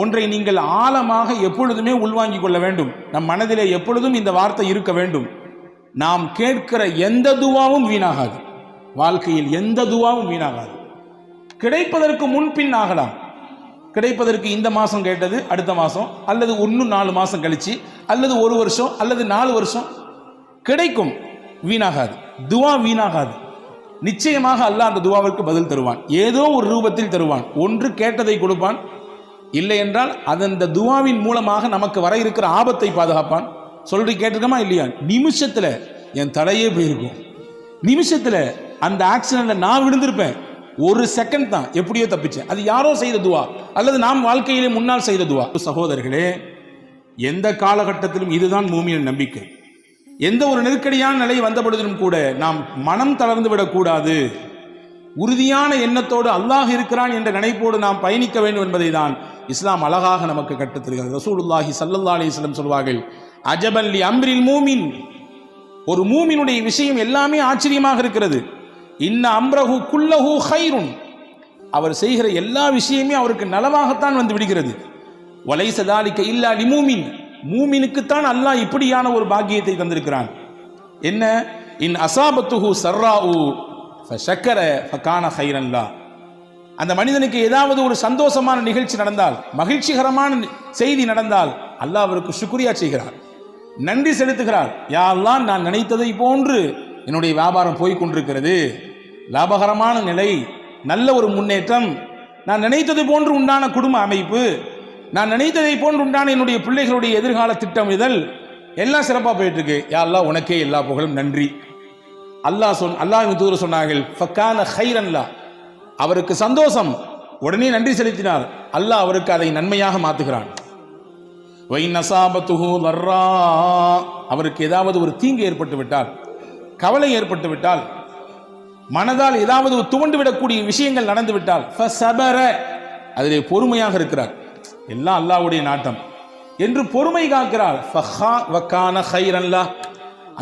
ஒன்றை நீங்கள் ஆழமாக எப்பொழுதுமே உள்வாங்கிக் கொள்ள வேண்டும். நம் மனதிலே எப்பொழுதும் இந்த வார்த்தை இருக்க வேண்டும். நாம் கேட்கிற எந்த துவாவும் வீணாகாது. வாழ்க்கையில் எந்த துவாவும் வீணாகாது. கிடைப்பதற்கு முன்பின் ஆகலாம். கிடைப்பதற்கு இந்த மாதம் கேட்டது அடுத்த மாதம், அல்லது இன்னும் 4 மாதம் கழிச்சு, அல்லது 1 வருஷம், அல்லது 4 வருஷம் கிடைக்கும். வீணாகாது. துவா வீணாகாது. நிச்சயமாக அல்லாஹ் அந்த துவாவிற்கு பதில் தருவான். ஏதோ ஒரு ரூபத்தில் தருவான். ஒன்று கேட்டதை கொடுப்பான், இல்லை என்றால் அந்த துவாவின் மூலமாக நமக்கு வர இருக்கிற ஆபத்தை பாதுகாப்பான். சொல்லி கேட்டிருக்கமா இல்லையா? நிமிஷத்தில் என் தலையே போயிருக்கும். நிமிஷத்தில் அந்த ஆக்சிடென்ட்ல நான் விழுந்திருப்பேன். 1 செகண்ட் தான், எப்படியோ தப்பிச்சேன். அது யாரோ செய்த துவா, அல்லது நாம் வாழ்க்கையிலே முன்னால் செய்த துவா. சகோதரர்களே, எந்த காலகட்டத்திலும் இதுதான் மூமியின் நம்பிக்கை. எந்த ஒரு நெருக்கடியான நிலை வந்த பொழுதிலும் கூட நாம் மனம் தளர்ந்து விடக்கூடாது. உறுதியான எண்ணத்தோடு அல்லாஹ் இருக்கிறான் என்ற நினைப்போடு நாம் பயணிக்க வேண்டும் என்பதை தான் இஸ்லாம் அழகாக நமக்கு கற்றுத்தருகிறது. ரசூலுல்லாஹி ஸல்லல்லாஹு அலைஹி வஸல்லம் சொல்வார்கள், அஜபன் லி அம்ரில் மூமின். ஒரு மூமினுடைய விஷயம் எல்லாமே ஆச்சரியமாக இருக்கிறது. இன்ன அம்ரஹு குல்லஹு கைருன். அவர் செய்கிற எல்லா விஷயமே அவருக்கு நலவாகத்தான் வந்து விடுகிறது. வலைஸ தாலிக இல்லா லிமூமின். மூமினுக்குத்தான் அல்லாஹ் இப்படியான ஒரு பாக்கியத்தை தந்திருக்கிறான். என்ன? இன் அசாபத்துஹு சர்ராஉ ஃபஷக்கர ஃபகான கைரன் லா. அந்த மனிதனுக்கு ஏதாவது ஒரு சந்தோஷமான நிகழ்ச்சி நடந்தால், மகிழ்ச்சிகரமான செய்தி நடந்தால், அல்லாஹ் அவருக்கு சுக்ரியா செய்கிறார், நன்றி செலுத்துகிறார். யா அல்லாஹ், நான் நினைத்ததை போன்று என்னுடைய வியாபாரம் போய் கொண்டிருக்கிறது, லாபகரமான நிலை, நல்ல ஒரு முன்னேற்றம், நான் நினைத்தது போன்று உண்டான குடும்ப அமைப்பு, நான் நினைத்ததை போன்று உண்டான என்னுடைய பிள்ளைகளுடைய எதிர்கால திட்டமிடல் எல்லாம் சிறப்பாக போயிட்டு இருக்கு. யா அல்லாஹ், உனக்கே எல்லா புகழும், நன்றி. அல்லாஹ்வின் தூதர் சொன்னார்கள், ஃபகான கைரன் லா. அவருக்கு சந்தோஷம், உடனே நன்றி செலுத்தினார். அல்லாஹ் அவருக்கு அதை நன்மையாக மாற்றுகிறான். வைன் அஸாபத்துஹு தர்ரா. அவருக்கு ஏதாவது ஒரு தீங்கு ஏற்பட்டு விட்டால், கவலை ஏற்பட்டு விட்டால், மனதால் ஏதாவது துவண்டு விடக்கூடிய விஷயங்கள் நடந்து விட்டால், ஃபஸபர. அதிலே பொறுமையாக இருக்கிறார். எல்லாம் அல்லாஹ்வுடைய நாட்டம் என்று பொறுமை காக்கிறார். ஃபகான கைரன் லா.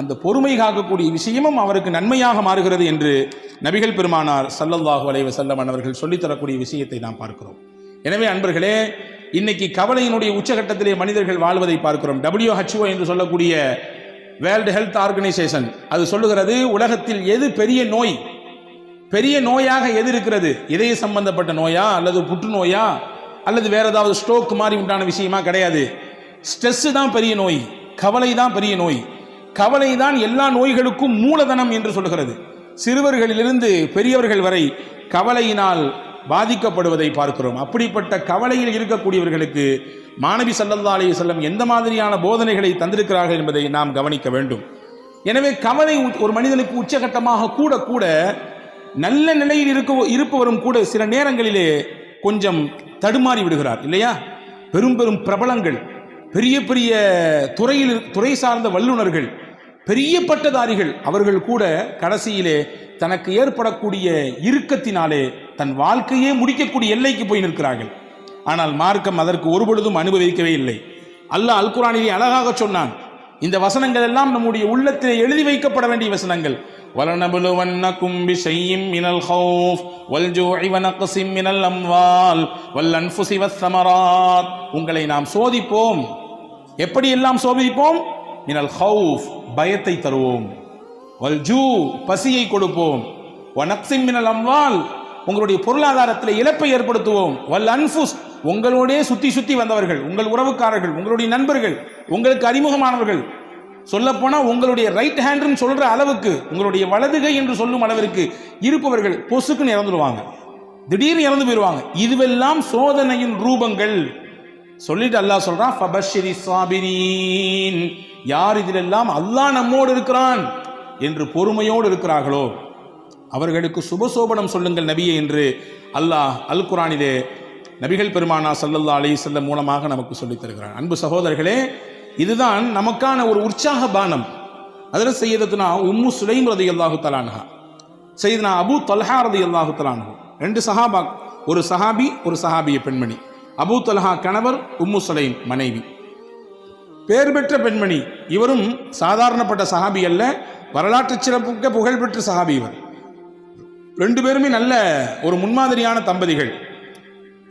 அந்த பொறுமை காக்கக்கூடிய விஷயமும் அவருக்கு நன்மையாக மாறுகிறது என்று நபிகள் பெருமானார் ஸல்லல்லாஹு அலைஹி வஸல்லம் அவர்கள் சொல்லித்தரக்கூடிய விஷயத்தை நாம் பார்க்கிறோம். எனவே அன்பர்களே, இன்னைக்கு கவலையினுடைய உச்சகட்டத்திலே மனிதர்கள் வாழ்வதை பார்க்கிறோம். WHO என்று சொல்லக்கூடிய வேர்ல்டு ஹெல்த் ஆர்கனைசேஷன் அது சொல்லுகிறது, உலகத்தில் எது பெரிய நோய், பெரிய நோயாக எது இருக்கிறது? இதய சம்பந்தப்பட்ட நோயா, அல்லது புற்றுநோயா, அல்லது வேற ஏதாவது ஸ்ட்ரோக் மாதிரி உண்டான விஷயமா? கிடையாது. ஸ்ட்ரெஸ் தான் பெரிய நோய், கவலை தான் பெரிய நோய். கவலை தான் எல்லா நோய்களுக்கும் மூலதனம் என்று சொல்லுகிறது. சிறுவர்களிலிருந்து பெரியவர்கள் வரை கவலையினால் பாதிக்கப்படுவதை பார்க்கிறோம். அப்படிப்பட்ட கவலையில் இருக்கக்கூடியவர்களுக்கு மாணவி ஸல்லல்லாஹு அலைஹி வஸல்லம் எந்த மாதிரியான போதனைகளை தந்திருக்கிறார்கள் என்பதை நாம் கவனிக்க வேண்டும். எனவே கவலை ஒரு மனிதனுக்கு உச்சகட்டமாக கூட கூட நல்ல நிலையில் இருப்பவரும் கூட சில நேரங்களிலே கொஞ்சம் தடுமாறி விடுகிறார் இல்லையா? பெரும் பெரும் பிரபலங்கள், பெரிய பெரிய துறை சார்ந்த வல்லுநர்கள், பெரிய பட்டதாரிகள், அவர்கள் கூட கடைசியிலே தனக்கு ஏற்படக்கூடிய இறுக்கத்தினாலே தன் வாழ்க்கையே முடிக்கக்கூடிய எல்லைக்கு போய் நிற்கிறார்கள். ஆனால் மார்க்கம் அதற்கு ஒருபொழுதும் அனுபவிக்கவே இல்லை. அல்லாஹ் அல் குர்ஆனிலே அழகாக சொன்னான். இந்த வசனங்கள் எல்லாம் நம்முடைய உள்ளத்திலே எழுதி வைக்கப்பட வேண்டிய வசனங்கள். வலனபுலுவன்னகும் பிஷைஇம் மினல் ஹௌஃப் வல்ஜூஇ வனக்ஸிம் மினல் அம்வால் வல்அன்ஃபுஸி வஸ்ஸமராத். உங்களை நாம் சோதிப்போம். எப்படி எல்லாம் சோதிப்போம்? மினல் ஹௌஃப், பயத்தை தருவோம், வல்ஜூ, பசியை கொடுப்போம், வனக்ஸிம் மினல் அம்வால், உங்களுடைய பொருளாதாரத்தில் இழப்பை ஏற்படுத்துவோம், வல்அன்ஃபுஸ், உங்களோடே சுத்தி வந்தவர்கள், உங்கள் உறவுக்காரர்கள், உங்களுடைய நண்பர்கள், உங்களுக்கு அறிமுகமானவர்கள், சொல்லப்போனால் உங்களுடைய ரைட் ஹேண்ட்னு சொல்ற அளவுக்கு, உங்களுடைய வலதுகை என்று சொல்லும் அளவிற்கு இருப்பவர்கள் பொசுக்குன்னு இறந்துடுவாங்க, திடீர்னு இறந்து போயிடுவாங்க. இதுவெல்லாம் சோதனையின் ரூபங்கள். சொல்லிட்டு அல்லாஹ் சொல்றான், ஃபபஷ்ஷிரி ஸாபிரீன். யார் இதிலெல்லாம் அல்லாஹ் நம்மோடு இருக்கிறான் என்று பொறுமையோடு இருக்கிறார்களோ அவர்களுக்கு சுபசோபனம் சொல்லுங்கள் நபியே என்று அல்லாஹ் அல் குர்ஆனிலே நபிகள் பெருமானா ஸல்லல்லாஹு அலைஹி வஸல்லம் மூலமாக நமக்கு சொல்லித் தருகிறான். அன்பு சகோதரர்களே, இதுதான் நமக்கான ஒரு உற்சாக பானம். அதில் சையதத்துனா உம்மு சுலைம் ரலியல்லாஹு தஆலா அன்ஹா, சையதுனா அபூ தல்ஹா ரலியல்லாஹு தஆலா அன்ஹு, 2 சஹாபா, ஒரு சஹாபி ஒரு சஹாபிய பெண்மணி. அபூ தல்ஹா கணவர், உம்மு சுலைம் மனைவி, பேர் பெற்ற பெண்மணி. இவரும் சாதாரணப்பட்ட சஹாபி அல்ல, வரலாற்று சிறப்புக்க புகழ்பெற்ற சஹாபி இவர். 2 பேருமே நல்ல ஒரு முன்மாதிரியான தம்பதிகள்.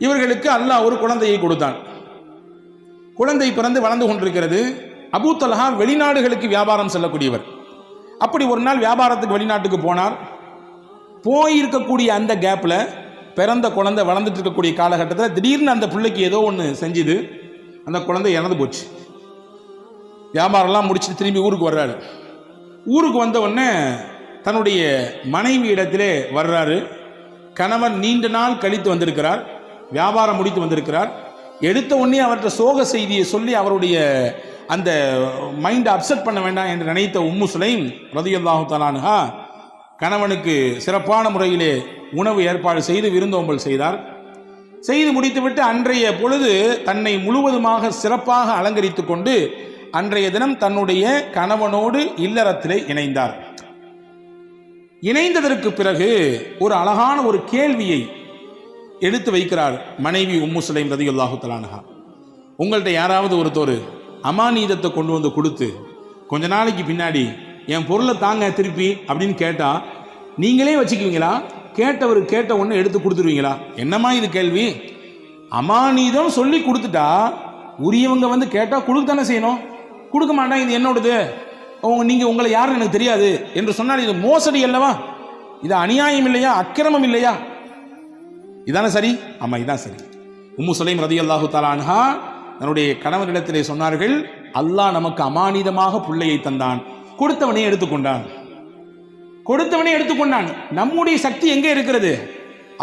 இவர்களுக்கு அல்லாஹ் ஒரு குழந்தையை கொடுத்தான். குழந்தை பிறந்து வளர்ந்து கொண்டிருக்கிறது. அபூ தல்ஹா வெளிநாடுகளுக்கு வியாபாரம் செல்லக்கூடியவர். அப்படி ஒரு நாள் வியாபாரத்துக்கு வெளிநாட்டுக்கு போனார். போயிருக்கக்கூடிய அந்த கேப்பில் பிறந்த குழந்தை வளர்ந்துட்டு இருக்கக்கூடிய காலகட்டத்தில் திடீர்னு அந்த பிள்ளைக்கு ஏதோ ஒன்று செஞ்சுது. அந்த குழந்தை இறந்து போச்சு. வியாபாரம்லாம் முடிச்சுட்டு திரும்பி ஊருக்கு வர்றாரு. ஊருக்கு வந்த உடனே தன்னுடைய மனைவி இடத்திலே வர்றாரு. கணவன் நீண்ட நாள் கழித்து வந்திருக்கிறார், வியாபாரம் முடித்து வந்திருக்கிறார். எடுத்த உடனே அவர்கிட்ட சோக செய்தியை சொல்லி அவருடைய அந்த மைண்டை அப்செட் பண்ண வேண்டாம் என்று நினைத்த உம்மு சுலைம் ரலியல்லாஹு தஆலா அன்ஹா கணவனுக்கு சிறப்பான முறையிலே உணவு ஏற்பாடு செய்து விருந்தோம்பல் செய்தார். செய்து முடித்துவிட்டு அன்றைய பொழுது தன்னை முழுவதுமாக சிறப்பாக அலங்கரித்து கொண்டு அன்றைய தினம் தன்னுடைய கணவனோடு இல்லறத்திலே இணைந்தார். இணைந்ததற்கு பிறகு ஒரு அழகான ஒரு கேள்வியை எடுத்து வைக்கிறார் மனைவி உம்மு சுலைம் ரலியல்லாஹு தஆலா அன்ஹா. உங்கள்கிட்ட யாராவது ஒருத்தர் அமானீதத்தை கொண்டு வந்து கொடுத்து கொஞ்ச நாளைக்கு பின்னாடி என் பொருளை தாங்க திருப்பி அப்படின்னு கேட்டா நீங்களே வச்சுக்குவீங்களா? கேட்டவர் கேட்ட ஒன்று எடுத்து கொடுத்துருவீங்களா? என்னம்மா இது கேள்வி? அமானீதம் சொல்லி கொடுத்துட்டா உரியவங்க வந்து கேட்டால் கொடுக்க தானே செய்யணும். கொடுக்க மாட்டான், இது என்னோடது, நீங்கள் உங்களை யாருன்னு எனக்கு தெரியாது என்று சொன்னால் இது மோசடி அல்லவா? இது அநியாயம் இல்லையா? அக்கிரமம் இல்லையா? இதானே சரி? ஆமாம், இதான் சரி. உம்மு சுலைம் ரலியல்லாஹு தஆலா அன்ஹா தன்னுடைய கணவனிடத்திலே சொன்னார்கள், அல்லாஹ் நமக்கு அமானிதமாக பிள்ளையை தந்தான், கொடுத்தவனே எடுத்துக்கொண்டான். கொடுத்தவனே எடுத்துக்கொண்டான். நம்முடைய சக்தி எங்கே இருக்கிறது?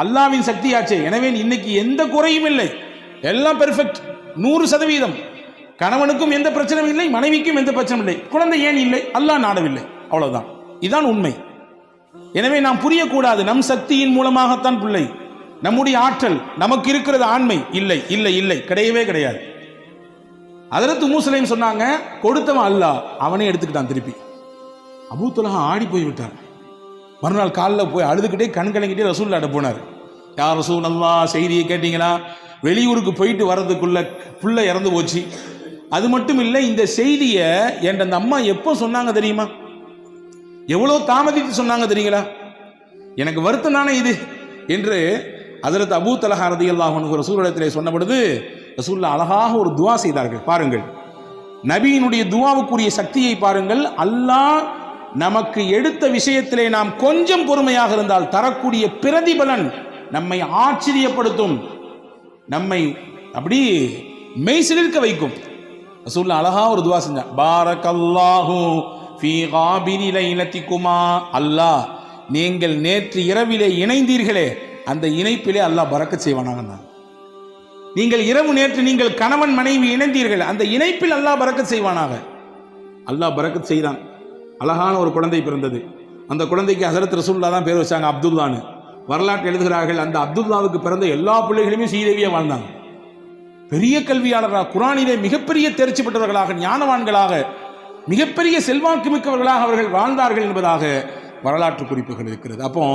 அல்லாவின் சக்தியாச்சே. எனவே இன்னைக்கு எந்த குறையும் இல்லை, எல்லாம் பெர்ஃபெக்ட், 100%. கணவனுக்கும் எந்த பிரச்சனையும் இல்லை, மனைவிக்கும் எந்த பிரச்சனையும் இல்லை. குழந்தை ஏன் இல்லை? அல்லாஹ் நாடவில்லை, அவ்வளவுதான். இதுதான் உண்மை. எனவே நாம் புரியக்கூடாது நம் சக்தியின் மூலமாகத்தான் பிள்ளை, நம்முடைய ஆற்றல் நமக்கு இருக்கிறது ஆண்மை இல்லை இல்லை இல்லை, கிடையவே கிடையாது. ஹஜ்ரத் உம்மு சுலைம் சொன்னாங்க, கொடுத்தவன் அல்லாஹ், அவனே எடுத்துக்கிட்டான் திருப்பி. அபூ தல்ஹா ஆடி போய் விட்டார். மறுநாள் காலில் போய் அழுதுகிட்டே கண் கலங்கிட்டே ரசூலுல்லாஹ்ட்ட போனார். யா ரசூலல்லாஹ், செய்தியை கேட்டீங்களா? வெளியூருக்கு போயிட்டு வர்றதுக்குள்ள புள்ள இறந்து போச்சு. அது மட்டும் இல்லை, இந்த செய்தியை என் அந்த அம்மா எப்போ சொன்னாங்க தெரியுமா? எவ்வளோ தாமதித்து சொன்னாங்க தெரியுங்களா? எனக்கு வருத்தம் தானே இது என்று ஹஜ்ரத் அபூ தல்ஹா ரலியல்லாஹு அன்ஹு ரசூலுல்லாஹ்விடத்திலே சொன்ன பொழுது ரசூலுல்லாஹ் அழகாக ஒரு துஆ செய்தார்கள். பாருங்கள், நபியினுடைய துஆவுக்குரிய சக்தியை பாருங்கள். அல்லாஹ் நமக்கு எடுத்த விஷயத்திலே நாம் கொஞ்சம் பொறுமையாக இருந்தால் தரக்கூடிய பிரதிபலன் நம்மை ஆச்சரியப்படுத்தும், நம்மை அப்படி மெய்சிலிர்க்க வைக்கும். ரசூலுல்லாஹ் அழகா ஒரு துஆ செஞ்சாங்க. பாரக்கல்லாஹு ஃபீ காபிரி லைலத்திகுமா, அல்லாஹ் நீங்கள் நேற்று இரவிலே இணைந்தீர்களே அந்த இணைப்பிலே அல்லாஹ் பரக்கத் செய்வானாங்க. நீங்கள் இரவு நேற்று நீங்கள் கணவன் மனைவி இணைந்தீர்கள், அந்த இணைப்பில் அல்லாஹ் பரக்கத் செய்வானாக. அல்லாஹ் பரக்கத் செய்தான். அழகான ஒரு குழந்தை பிறந்தது. அந்த குழந்தைக்கு ஹஜ்ரத் ரசூலுல்லாஹ் தான் பேர் வச்சாங்க, அப்துல்லான்னு. வரலாற்று எழுதுகிறார்கள், அந்த அப்துல்லாவுக்கு பிறந்த எல்லா பிள்ளைகளுமே சீதேவியா வாழ்ந்தாங்க. பெரிய கல்வியாளராக, குர்ஆனிலே மிகப்பெரிய தேர்ச்சி பெற்றவர்களாக, ஞானவான்களாக, மிகப்பெரிய செல்வாக்கு மிக்கவர்களாக அவர்கள் வாழ்ந்தார்கள் என்பதாக வரலாற்று குறிப்புகள் இருக்கிறது. அப்போ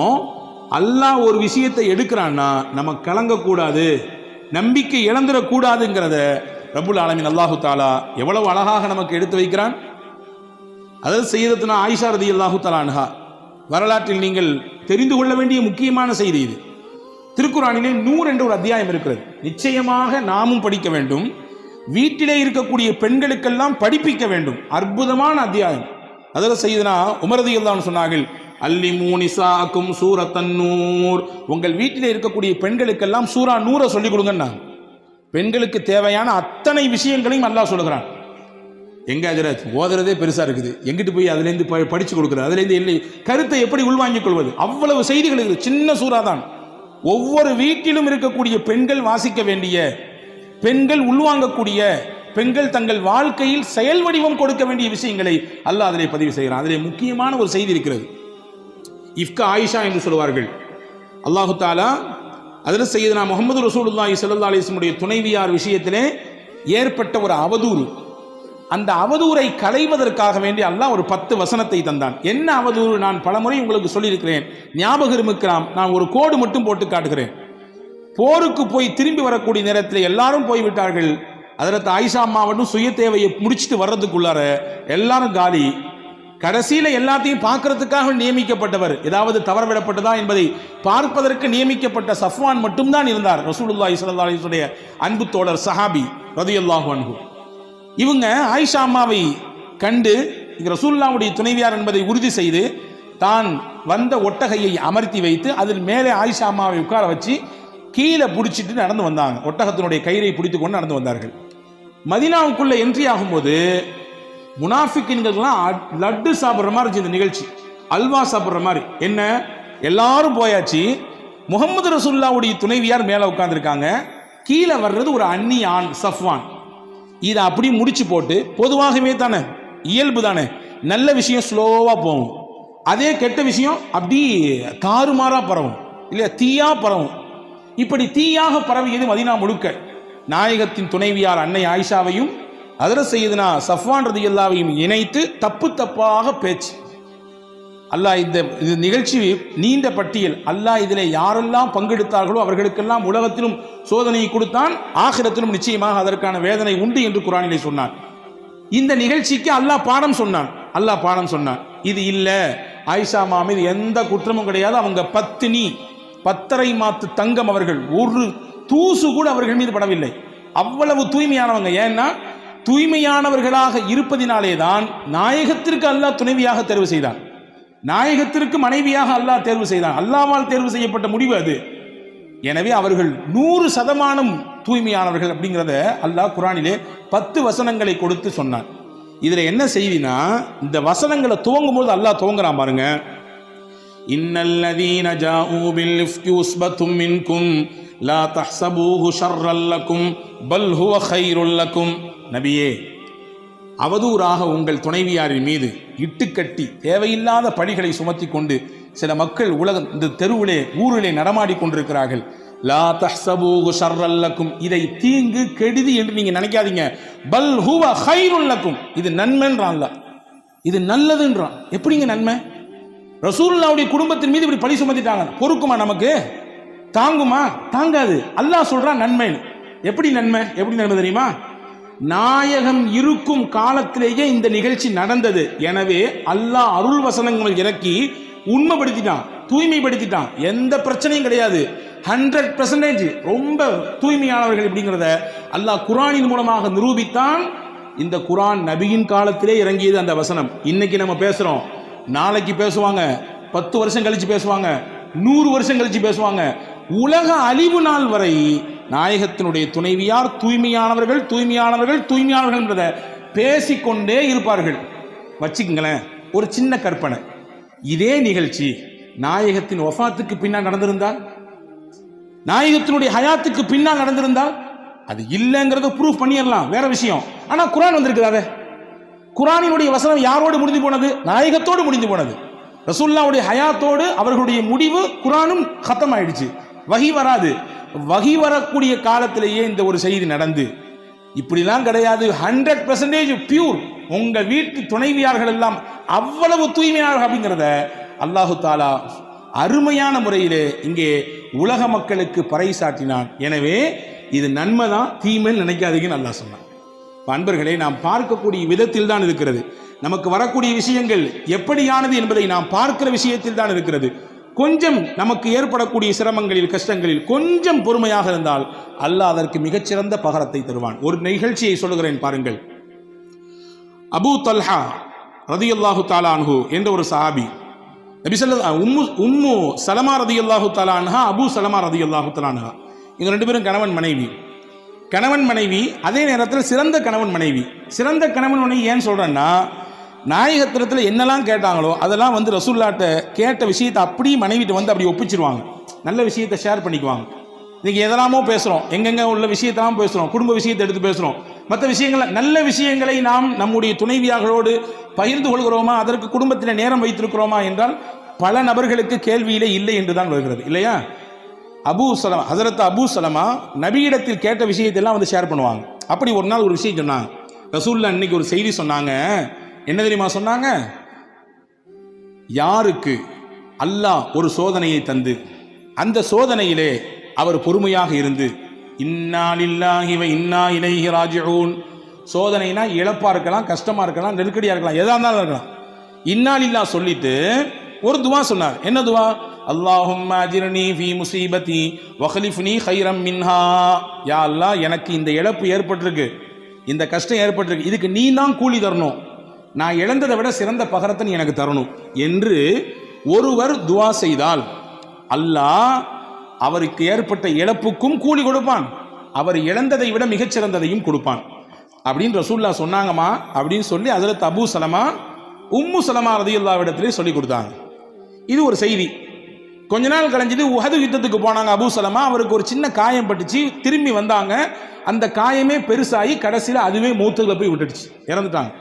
அல்லாஹ் ஒரு விஷயத்தை எடுக்கிறான்னா நம்ம கலங்கக்கூடாது, நம்பிக்கை இழந்துடக்கூடாதுங்கிறத ரப்புல் ஆலமீன் அல்லாஹு தாலா எவ்வளவு அழகாக நமக்கு எடுத்து வைக்கிறான். அதாவது சய்யிதத்துனா ஆயிஷா ரலியல்லாஹு தஆலா அன்ஹா வரலாற்றில் நீங்கள் தெரிந்து கொள்ள வேண்டிய முக்கியமான செய்தி இது. திருக்குர்ஆனிலே நூர் என்ற ஒரு அத்தியாயம் இருக்கிறது. நிச்சயமாக நாமும் படிக்க வேண்டும், வீட்டிலே இருக்கக்கூடிய பெண்களுக்கெல்லாம் படிப்பிக்க வேண்டும். அற்புதமான அத்தியாயம். அதில் சய்யிதுனா உமர் ரலியல்லாஹு அன்ஹு சொன்னார்கள், அல்லிமூ நிசாக்கும் சூரத்தன் நூர், உங்கள் வீட்டிலே இருக்கக்கூடிய பெண்களுக்கெல்லாம் சூரா நூரை சொல்லிக் கொடுங்கன்னா. பெண்களுக்கு தேவையான அத்தனை விஷயங்களையும் அல்லாஹ் சொல்லுகிறான். எங்க ஹஜ்ரத் ஓதுறதே பெருசா இருக்குது, எங்கிட்டு போய் அதுலேருந்து படிச்சு கொடுக்குறது, அதுலேருந்து இல்லை கருத்தை எப்படி உள்வாங்கிக் கொள்வது, அவ்வளவு செய்திகள் இருக்குது. சின்ன சூறா தான். ஒவ்வொரு வீட்டிலும் இருக்கக்கூடிய பெண்கள் வாசிக்க வேண்டிய, பெண்கள் உள்வாங்கக்கூடிய, பெண்கள் தங்கள் வாழ்க்கையில் செயல் வடிவம் கொடுக்க வேண்டிய விஷயங்களை அல்லாஹ் அதிலே பதிவு செய்கிறான். அதிலே முக்கியமான ஒரு செய்தி இருக்கிறது. இஃப்கா ஆயிஷா என்று சொல்வார்கள். அல்லாஹு தாலா அதில் சய்யிதுனா முஹம்மது ரசூலுல்லாஹி ஸல்லல்லாஹு அலைஹி வஸல்லம் உடைய துணைவியார் விஷயத்திலே ஏற்பட்ட ஒரு அவதூறு, அந்த அவதூறை களைவதற்காக வேண்டி அல்லாஹ் ஒரு 10 வசனத்தை தந்தான். என்ன அவதூறு? நான் பலமுறை உங்களுக்கு சொல்லியிருக்கிறேன், ஞாபகம் இருக்கலாம். நான் ஒரு கோடு மட்டும் போட்டு காட்டுகிறேன். போருக்கு போய் திரும்பி வரக்கூடிய நேரத்தில் எல்லாரும் போய்விட்டார்கள். ஹஜ்ரத் ஆயிஷா அம்மாவட்டும் சுய தேவையை முடிச்சுட்டு வர்றதுக்குள்ளார எல்லாரும் காலி. கடைசியில எல்லாத்தையும் பார்க்கறதுக்காக நியமிக்கப்பட்டவர், ஏதாவது தவறவிடப்பட்டதா என்பதை பார்ப்பதற்கு நியமிக்கப்பட்ட சஃப்வான் மட்டும்தான் இருந்தார். ரசூலுல்லாஹி ஸல்லல்லாஹு அலைஹி வஸல்லம் அன்பு தோழர் சஹாபி ரலியல்லாஹு அன்ஹு. இவங்க ஆயிஷா அம்மாவை கண்டு ரசூலுல்லாஹ்வுடைய துணைவியார் என்பதை உறுதி செய்து தான் வந்த ஒட்டகையை அமர்த்தி வைத்து அதில் மேலே ஆயிஷா அம்மாவை உட்கார வச்சு கீழே பிடிச்சிட்டு நடந்து வந்தாங்க. ஒட்டகத்தினுடைய கயிறை பிடித்து கொண்டு நடந்து வந்தார்கள். மதீனாவுக்குள்ள என்ட்ரி ஆகும்போது முனாஃபிக்கின்கள்லாம் லட்டு சாப்பிட்ற மாதிரி இருந்துச்சு. இந்த நிகழ்ச்சி அல்வா சாப்பிட்ற மாதிரி. என்ன, எல்லாரும் போயாச்சு, முகமது ரசூலுல்லாஹ்வுடைய துணைவியார் மேலே உட்கார்ந்துருக்காங்க, கீழே வர்றது ஒரு அந்நிய ஆண் சஃப்வான். இதை அப்படி முடிச்சு போட்டு, பொதுவாகவே தானே இயல்பு தானே, நல்ல விஷயம் ஸ்லோவாக போகும், அதே கெட்ட விஷயம் அப்படி தாறுமாறா பரவும் இல்லையா, தீயா பரவும். இப்படி தீயாக பரவியது மதீனா முழுக்க. நாயகத்தின் துணைவியார் அன்னை ஆயிஷாவையும் ஹஜ்ரத் சய்யிதுனா சஃப்வான் ரலியல்லாஹுவையும் இணைத்து தப்பு தப்பாக பேச்சு. அல்லாஹ் இந்த நிகழ்ச்சி நீண்ட பட்டியல். அல்லாஹ் இதில் யாரெல்லாம் பங்கெடுத்தார்களோ அவர்களுக்கெல்லாம் உலகத்திலும் சோதனையை கொடுத்தான், ஆகிரத்திலும் நிச்சயமாக அதற்கான வேதனை உண்டு என்று குர்ஆனிலே சொன்னான். இந்த நிகழ்ச்சிக்கு அல்லாஹ் பாடம் சொன்னான். அல்லாஹ் பாடம் சொன்னான். இது இல்ல, ஆயிஷா மீது எந்த குற்றமும் கிடையாது, அவங்க பத்தினி, 10.5 மாத்து தங்கம், அவர்கள் ஒரு தூசு கூட அவர்கள் மீது படவில்லை, அவ்வளவு தூய்மையானவங்க. ஏன்னா தூய்மையானவர்களாக இருப்பதினாலே தான் நாயகத்திற்கு அல்லாஹ் துணைவியாக தேர்வு செய்தான், நாயகத்திற்கு மனைவியாக அல்லாஹ் தேர்வு செய்தான். அல்லாஹ்வால் தேர்வு செய்யப்பட்ட முடிவு அது. எனவே அவர்கள் 100% தூய்மையானவர்கள் அப்படிங்கிறத அல்லாஹ் குர்ஆனிலே 10 வசனங்களை கொடுத்து சொன்னான். இதுல என்ன செய்தினா, இந்த வசனங்களை துவங்கும் போது அல்லாஹ் துவங்குறான் பாருங்க. இன்னல்லதீன ஜாஊ பில் இஃப்கி உஸ்பத்தும் மின்கும் லா தஹ்ஸபூஹு ஷர்ரல் லக்கும் பல் ஹுவ கைருல் லக்கும். நபியே, அவதூறாக உங்கள் துணைவியாரின் மீது இட்டுக்கட்டி தேவையில்லாத பழிகளை சுமத்தி கொண்டு சில மக்கள் இந்த தெருவிலே ஊரிலே நடமாடி கொண்டிருக்கிறார்கள். லா தஹ்ஸபூஹு ஷர்ரல் லக்கும், இதை தீங்கு கெடுதி என்று நீங்க நினைக்காதீங்க. பல் ஹுவ கைருல் லக்கும், இது நன்மைன்றான் அல்லாஹ், இது நல்லதுன்றான். எப்படிங்க நன்மை? ரசூலுல்லாஹ்வுடைய குடும்பத்தின் மீது இப்படி பழி சுமத்திட்டாங்க, பொறுக்குமா? நமக்கு தாங்குமா? தாங்காது. அல்லாஹ் சொல்றான் நன்மை. எப்படி நன்மை? எப்படி நன்மை தெரியுமா? நாயகம் இருக்கும் காலத்திலேயே இந்த நிகழ்ச்சி நடந்தது. எனவே அல்லாஹ் அருள் வசனங்கள் இறக்கி உண்மைப்படுத்திட்டான், தூய்மைப்படுத்திட்டான். எந்த பிரச்சனையும் கிடையாது. 100% ரொம்ப தூய்மையானவர்கள் அப்படிங்கிறத அல்லாஹ் குர்ஆனின் மூலமாக நிரூபித்தான். இந்த குர்ஆன் நபியின் காலத்திலே இறங்கியது அந்த வசனம். இன்னைக்கு நம்ம பேசுறோம், நாளைக்கு பேசுவாங்க, 10 வருஷம் கழிச்சு பேசுவாங்க, 100 வருஷம் கழிச்சு பேசுவாங்க. உலக அழிவு நாள் வரை நாயகத்தினுடைய துணைவியார் தூய்மையானவர்கள், தூய்மையானவர்கள், தூய்மையானவர்கள் என்றதை பேசிக்கொண்டே இருப்பார்கள். வச்சுக்கங்களேன், ஒரு சின்ன கற்பனை. இதே நிகழ்ச்சி நாயகத்தின் வஃபாத்துக்கு பின்னால் நடந்திருந்தால், நாயகத்தினுடைய ஹயாத்துக்கு பின்னால் நடந்திருந்தால், அது இல்லைங்கிறத ப்ரூஃப் பண்ணிடலாம், வேற விஷயம். ஆனா குர்ஆன் வந்திருக்குதாவே, குர்ஆனினுடைய வசனம் யாரோடு முடிந்து போனது? நாயகத்தோடு முடிந்து போனது. ரசூலுல்லாஹ்வுடைய ஹயாத்தோடு அவர்களுடைய முடிவு குர்ஆனும் கத்தம் ஆயிடுச்சு. வஹி வராது. வஹி வரக்கூடிய காலத்திலேயே இந்த ஒரு செய்தி நடந்து, இப்படிலாம் கிடையாது, 100% பியூர், உங்க வீட்டு துணைவியார்கள் எல்லாம் அவ்வளவு தூய்மையானவர்கள் அப்படிங்கிறத அல்லாஹு தாலா அருமையான முறையிலே இங்கே உலக மக்களுக்கு பறைசாட்டினான். எனவே இது நன்மை தான், தீமைன்னு நினைக்காதீங்கன்னு அல்லாஹ் சொன்னான். அன்பர்களே, நாம் பார்க்கக்கூடிய விதத்தில் தான் இருக்கிறது. நமக்கு வரக்கூடிய விஷயங்கள் எப்படியானது என்பதை நாம் பார்க்கிற விஷயத்தில் தான் இருக்கிறது. கொஞ்சம் நமக்கு ஏற்படக்கூடிய சிரமங்களில், கஷ்டங்களில் கொஞ்சம் பொறுமையாக இருந்தால் அல்லாஹ் அதற்கு மிகச்சிறந்த பகரத்தை தருவான். ஒரு நிகழ்ச்சியை சொல்லுகிறேன் பாருங்கள். அபூ தல்ஹா ரதியல்லாஹு தஆலா அன்ஹு என்ற ஒரு சஹாபி, நபி ஸல்லல்லாஹு உம்மு சலமா ரதியல்லாஹு தஆலா அன்ஹா, அபூ சலமா ரதியல்லாஹு தஆலா அன்ஹா, இவங்க 2 பேரும் கணவன் மனைவி. கணவன் மனைவி, அதே நேரத்தில் சிறந்த கணவன் மனைவி. சிறந்த கணவன் மனைவி ஏன் சொல்றேன்னா, நாயகத்திரத்தில் என்னெல்லாம் கேட்டாங்களோ அதெல்லாம் ரசூலுல்லாஹ்ட்ட கேட்ட விஷயத்தை அப்படியே மனைவிட்டு அப்படி ஒப்பிச்சிருவாங்க. நல்ல விஷயத்தை ஷேர் பண்ணிக்குவாங்க. இன்னைக்கு எதெல்லாமோ பேசுகிறோம், எங்கெங்கே உள்ள விஷயத்தெல்லாம் பேசுகிறோம், குடும்ப விஷயத்தை எடுத்து பேசுகிறோம், மற்ற விஷயங்களை, நல்ல விஷயங்களை நாம் நம்முடைய துணைவியார்களோடு பகிர்ந்து கொள்கிறோமா, அதற்கு குடும்பத்தில் நேரம் வைத்திருக்கிறோமா என்றால் பல நபர்களுக்கு கேள்வியிலே இல்லை என்று தான் வருகிறது, இல்லையா? அபூ சலமா, ஹஸரத் அபூ சலமா நபியிடத்தில் கேட்ட விஷயத்தெல்லாம் ஷேர் பண்ணுவாங்க. அப்படி ஒரு நாள் ஒரு விஷயம் சொன்னாங்க. ரசூலுல்லாஹ் இன்னைக்கு ஒரு செய்தி சொன்னாங்க. என்ன தெரியுமா சொன்னாங்க? யாருக்கு அல்லாஹ் ஒரு சோதனையை தந்து அந்த சோதனையிலே அவர் பொறுமையாக இருந்து, இன்னா லில்லாஹி வ இன்னா இலைஹி ராஜிஊன், சோதனைனா இழப்பா இருக்கலாம், கஷ்டமா இருக்கலாம், நெருக்கடியா இருக்கலாம், எதா இருந்தாலும் இருக்கலாம். இன்னாலில்லா சொல்லிட்டு ஒரு துவா சொன்னார். என்ன துவா? அல்லாஹும்ம அஜிர்னி ஃபீ முஸீபதி வக்லிஃப்னி கைரம் மின்ஹா. யா அல்லாஹ், எனக்கு இந்த இழப்பு ஏற்பட்டிருக்கு, இந்த கஷ்டம் ஏற்பட்டிருக்கு, இதுக்கு நீ தான் கூலி தரணும், நான் இழந்ததை விட சிறந்த பகரத்தை நீ எனக்கு தரணும் என்று ஒருவர் துவா செய்தால் அல்லாஹ் அவருக்கு ஏற்பட்ட இழப்புக்கும் கூலி கொடுப்பான், அவர் இழந்ததை விட மிகச்சிறந்ததையும் கொடுப்பான் அப்படின்னு ரசூலுல்லாஹ் சொன்னாங்கம்மா அப்படின்னு சொல்லி ஹஜ்ரத் அபூ சலமா உம்மு சலமா ரலியல்லாஹு இடத்திலே சொல்லி கொடுத்தாங்க. இது ஒரு செய்தி. கொஞ்ச நாள் கழிஞ்சது, உஹது யுத்தத்துக்கு போனாங்க அபூ சலமா. அவருக்கு ஒரு சின்ன காயம் பட்டுச்சு, திரும்பி வந்தாங்க, அந்த காயமே பெருசாகி கடைசியில் அதுவே மௌத்துல போய் விட்டுடுச்சு, இறந்துட்டாங்க.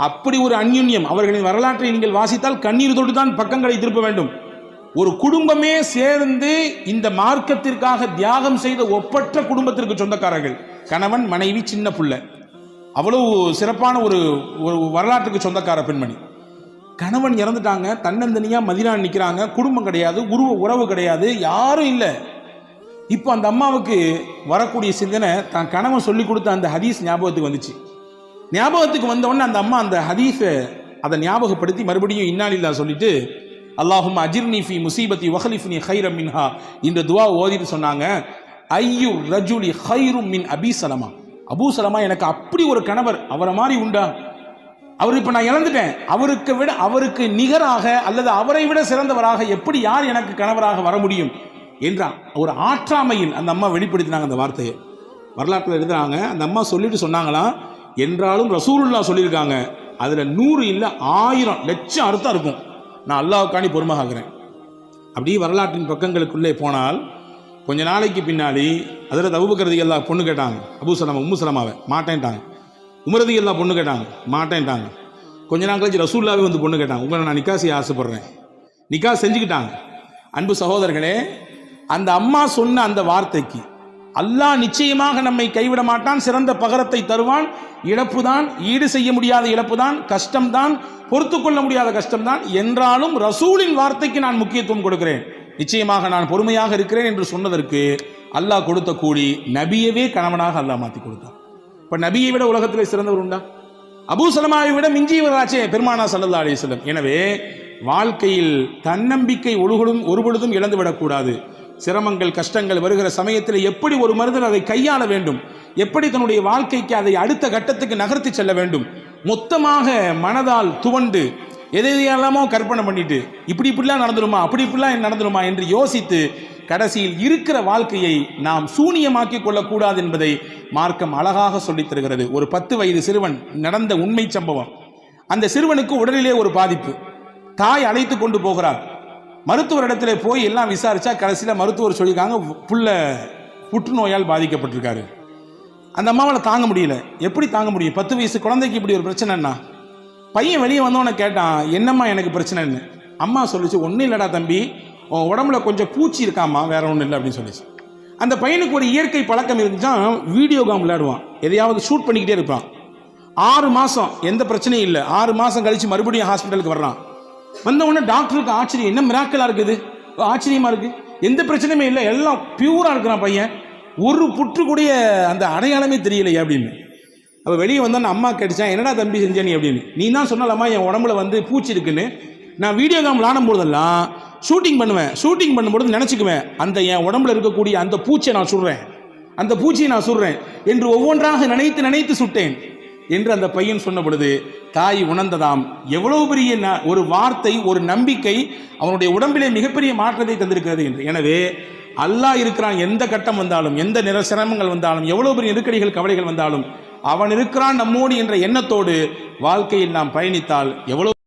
அப்படி ஒரு அந்யுன்யம். அவர்களின் வரலாற்றை நீங்கள் வாசித்தால் கண்ணீர் தொட்டு தான் பக்கங்களை திருப்ப வேண்டும். ஒரு குடும்பமே சேர்ந்து இந்த மார்க்கத்திற்காக தியாகம் செய்த ஒப்பற்ற குடும்பத்திற்கு சொந்தக்காரர்கள், கணவன் மனைவி சின்ன பிள்ளை, அவ்வளவு சிறப்பான ஒரு வரலாற்றுக்கு சொந்தக்கார பெண்மணி. கணவன் இறந்துட்டாங்க, தன்னந்தனியா மதீனா நிற்கிறாங்க, குடும்பம் கிடையாது, உறவு கிடையாது, யாரும் இல்லை. இப்போ அந்த அம்மாவுக்கு வரக்கூடிய சிந்தனை தான் கணவன் சொல்லி கொடுத்த அந்த ஹதீஸ் ஞாபகத்துக்கு வந்துச்சு. ஞாபகத்துக்கு வந்தவொடனே அந்த அம்மா அந்த ஹதீஸை அதை ஞாபகப்படுத்தி மறுபடியும் இன்னாலில்லா சொல்லிட்டு அல்லாஹும்ம அஜிர்னி ஃபீ முஸீபதி வக்லிஃப்னி கைரம் மின்ஹா இந்த துவா ஓதிட்டு சொன்னாங்க, ஐயு ரஜுலி கைரும் மின் அபீ சலமா. அபூ சலமா எனக்கு அப்படி ஒரு கணவர், அவரை மாதிரி உண்டா? அவர் இப்போ நான் இழந்துட்டேன், அவருக்கு நிகராக அல்லது அவரை விட சிறந்தவராக எப்படி யார் எனக்கு கணவராக வர முடியும் என்றான். ஒரு ஆற்றாமையில் அந்த அம்மா வெளிப்படுத்தினாங்க அந்த வார்த்தையை. வரலாற்றில் எழுதுறாங்க, அந்த அம்மா சொல்லிட்டு சொன்னாங்களாம், என்றாலும் ரசூலுல்லாஹ் சொல்லியிருக்காங்க, அதில் 100 இல்லை 1000 லட்சம் அர்த்தம் இருக்கும், நான் அல்லாஹ்வுக்காண்டி பொறுமையாகிறேன். அப்படியே வரலாற்றின் பக்கங்களுக்குள்ளே போனால் கொஞ்ச நாளைக்கு பின்னாடி அதில் அபூபக்கர் ரலியல்லாஹு பொண்ணு கேட்டாங்க, அபூ சலமா உம்மு சலமாவை மாட்டேன்ட்டாங்க. உமர் ரலியல்லாஹு பொண்ணு கேட்டாங்க, மாட்டேன்ட்டாங்க. கொஞ்ச நாள் கழிச்சு ரசூலுல்லாஹ்வே வந்து பொண்ணு கேட்டாங்க, உங்களை நான் நிக்கா செய்ய ஆசைப்படுறேன், நிக்கா செஞ்சுக்கிட்டாங்க. அன்பு சகோதரர்களே, அந்த அம்மா சொன்ன அந்த வார்த்தைக்கு அல்லாஹ் நிச்சயமாக நம்மை கைவிட மாட்டான், சிறந்த பகரத்தை தருவான். இழப்பு தான், ஈடு செய்ய முடியாத இழப்பு தான், கஷ்டம்தான், பொறுத்து கொள்ள முடியாத கஷ்டம்தான், என்றாலும் ரசூலின் வார்த்தைக்கு நான் முக்கியத்துவம் கொடுக்கிறேன், நிச்சயமாக நான் பொறுமையாக இருக்கிறேன் என்று சொன்னதற்கு அல்லாஹ் கொடுத்த கூலி நபியவே கணவனாக அல்லாஹ் மாற்றி கொடுத்தான். இப்போ நபியை விட உலகத்தில் சிறந்தவர் உண்டா? அபூ சலமாவை விட மிஞ்சியவராச்சே பெருமானா ஸல்லல்லாஹு அலைஹி வஸல்லம். எனவே வாழ்க்கையில் தன்னம்பிக்கை ஒருபொழுதும் இழந்துவிடக்கூடாது. சிரமங்கள் கஷ்டங்கள் வருகிற சமயத்தில் எப்படி ஒரு மனிதன் அதை கையாள வேண்டும், எப்படி தன்னுடைய வாழ்க்கைக்கு அதை அடுத்த கட்டத்துக்கு நகர்த்தி செல்ல வேண்டும், மொத்தமாக மனதால் துவண்டு எதையெல்லாமோ கற்பனை பண்ணிட்டு இப்படிலாம் நடந்துருமா இப்படிலாம் நடந்துருமா என்று யோசித்து கடைசியில் இருக்கிற வாழ்க்கையை நாம் சூனியமாக்கி கொள்ளக்கூடாது என்பதை மார்க்கம் அழகாக சொல்லித் தருகிறது. ஒரு 10 வயது சிறுவன் நடந்த உண்மை சம்பவம். அந்த சிறுவனுக்கு உடலிலே ஒரு பாதிப்பு. தாய் அழைத்து கொண்டு போகிறார். மருத்துவரிடத்தில் போய் எல்லாம் விசாரிச்சா கடைசியில் மருத்துவர் சொல்லியிருக்காங்க, புள்ள புற்றுநோயால் பாதிக்கப்பட்டிருக்காரு. அந்த அம்மாவால் தாங்க முடியல. எப்படி தாங்க முடியும்? 10 வயசு குழந்தைக்கு இப்படி ஒரு பிரச்சனைன்னா. பையன் வெளியே வந்தவனை கேட்டான், என்னம்மா எனக்கு பிரச்சனைன்னு. அம்மா சொல்லிச்சு, ஒன்றும் இல்லைடா தம்பி, உன் உடம்புல கொஞ்சம் பூச்சி இருக்காம்மா, வேற ஒன்றும் இல்லை அப்படின்னு சொல்லிச்சு. அந்த பையனுக்கு ஒரு இயற்கை பழக்கம் இருந்துச்சான், வீடியோ கேம் விளையாடுவான், எதையாவது ஷூட் பண்ணிக்கிட்டே இருப்பான். 6 மாதம் எந்த பிரச்சனையும் இல்லை. 6 மாதம் கழிச்சு மறுபடியும் ஹாஸ்பிட்டலுக்கு வர்றான். வந்த உடனே டாக்டருக்கு ஆச்சரியம், என்ன மிராக்கலாக இருக்குது, ஆச்சரியமாக இருக்குது, எந்த பிரச்சனையுமே இல்லை, எல்லாம் பியூராக இருக்கிறான் பையன், ஒரு புற்று கூடிய அந்த அடையாளமே தெரியலையே அப்படின்னு. அப்போ வெளியே வந்தோன்னு அம்மா கேட்டுச்சான், என்னடா தம்பி செஞ்ச நீ அப்படின்னு. நீ தான் சொன்னாலம்மா என் உடம்புல வந்து பூச்சி இருக்குன்னு. நான் வீடியோ கேம் விளாடும் போதெல்லாம் ஷூட்டிங் பண்ணும்போது நினச்சிக்குவேன், அந்த என் உடம்புல இருக்கக்கூடிய அந்த பூச்சியை நான் சுடுறேன், அந்த பூச்சியை நான் சுடுறேன் என்று ஒவ்வொன்றாக நினைத்து சுட்டேன் என்று அந்த பையன் சொன்ன பொழுது தாய் உணர்ந்ததாம், எவ்வளவு பெரிய ஒரு வார்த்தை, ஒரு நம்பிக்கை அவனுடைய உடம்பிலே மிகப்பெரிய மாற்றத்தை தந்திருக்கிறது என்று. எனவே அல்லாஹ் இருக்கிறான், எந்த கட்டம் வந்தாலும், எந்த சிரமங்கள் வந்தாலும், எவ்வளவு பெரிய நெருக்கடிகள் கவலைகள் வந்தாலும் அவன் இருக்கிறான் நம்மோடு என்ற எண்ணத்தோடு வாழ்க்கையில் நாம் பயணித்தால் எவ்வளவு